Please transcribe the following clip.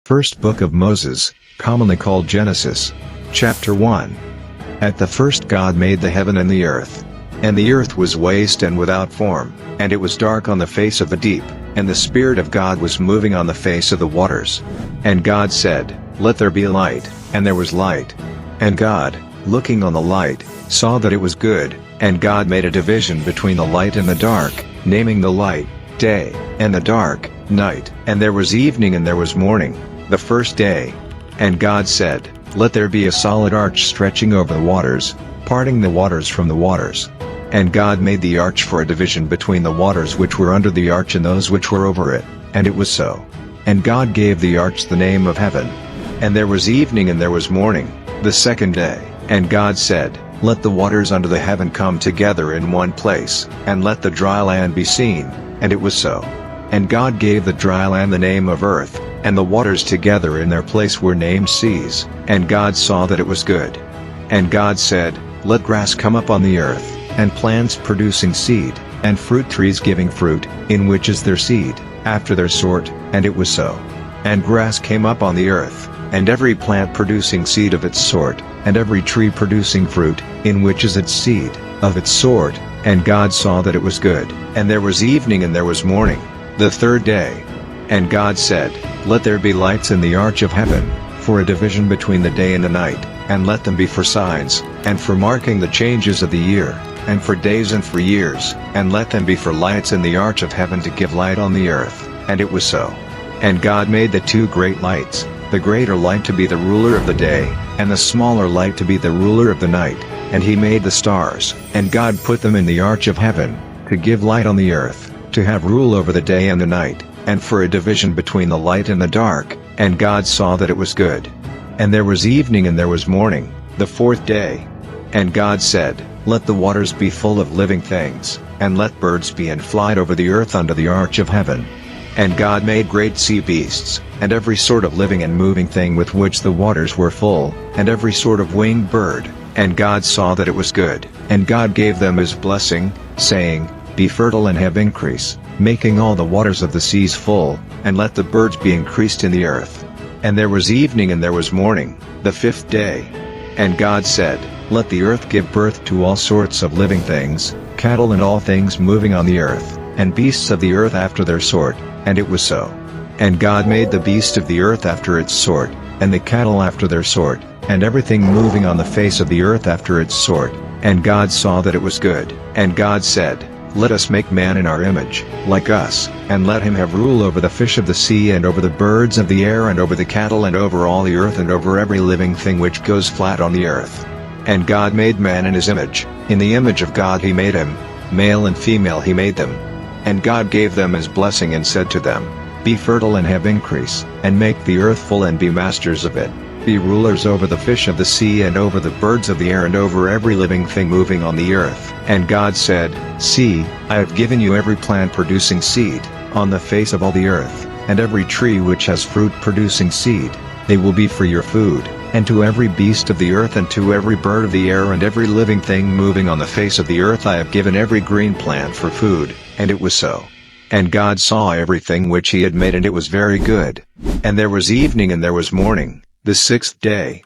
First Book of Moses, commonly called Genesis. Chapter 1. At the first God made the heaven and the earth. And the earth was waste and without form, and it was dark on the face of the deep, and the Spirit of God was moving on the face of the waters. And God said, "Let there be light," and there was light. And God, looking on the light, saw that it was good, and God made a division between the light and the dark, naming the light, day, and the dark, night. And there was evening and there was morning, the first day. And God said, "Let there be a solid arch stretching over the waters, parting the waters from the waters." And God made the arch for a division between the waters which were under the arch and those which were over it, and it was so. And God gave the arch the name of heaven. And there was evening and there was morning, the second day. And God said, "Let the waters under the heaven come together in one place, and let the dry land be seen," and it was so. And God gave the dry land the name of earth, and the waters together in their place were named seas. And God saw that it was good. And God said, "Let grass come up on the earth, and plants producing seed, and fruit trees giving fruit, in which is their seed, after their sort," and it was so. And grass came up on the earth, and every plant producing seed of its sort, and every tree producing fruit, in which is its seed, of its sort, and God saw that it was good. And there was evening and there was morning, the third day. And God said, "Let there be lights in the arch of heaven, for a division between the day and the night, and let them be for signs, and for marking the changes of the year, and for days and for years, and let them be for lights in the arch of heaven to give light on the earth." And it was so. And God made the two great lights, the greater light to be the ruler of the day, and the smaller light to be the ruler of the night. And he made the stars, and God put them in the arch of heaven, to give light on the earth, to have rule over the day and the night, and for a division between the light and the dark. And God saw that it was good. And there was evening and there was morning, the fourth day. And God said, "Let the waters be full of living things, and let birds be and fly over the earth under the arch of heaven." And God made great sea beasts, and every sort of living and moving thing with which the waters were full, and every sort of winged bird. And God saw that it was good. And God gave them his blessing, saying, "Be fertile and have increase, making all the waters of the seas full, and let the birds be increased in the earth." And there was evening and there was morning, the fifth day. And God said, "Let the earth give birth to all sorts of living things, cattle and all things moving on the earth, and beasts of the earth after their sort," and it was so. And God made the beast of the earth after its sort, and the cattle after their sort, and everything moving on the face of the earth after its sort. And God saw that it was good. And God said, "Let us make man in our image, like us, and let him have rule over the fish of the sea and over the birds of the air and over the cattle and over all the earth and over every living thing which goes flat on the earth." And God made man in his image, in the image of God he made him, male and female he made them. And God gave them his blessing and said to them, "Be fertile and have increase, and make the earth full and be masters of it. Be rulers over the fish of the sea and over the birds of the air and over every living thing moving on the earth." And God said, "See, I have given you every plant producing seed, on the face of all the earth, and every tree which has fruit producing seed. They will be for your food, and to every beast of the earth and to every bird of the air and every living thing moving on the face of the earth I have given every green plant for food." And it was so. And God saw everything which he had made and it was very good. And there was evening and there was morning, the sixth day.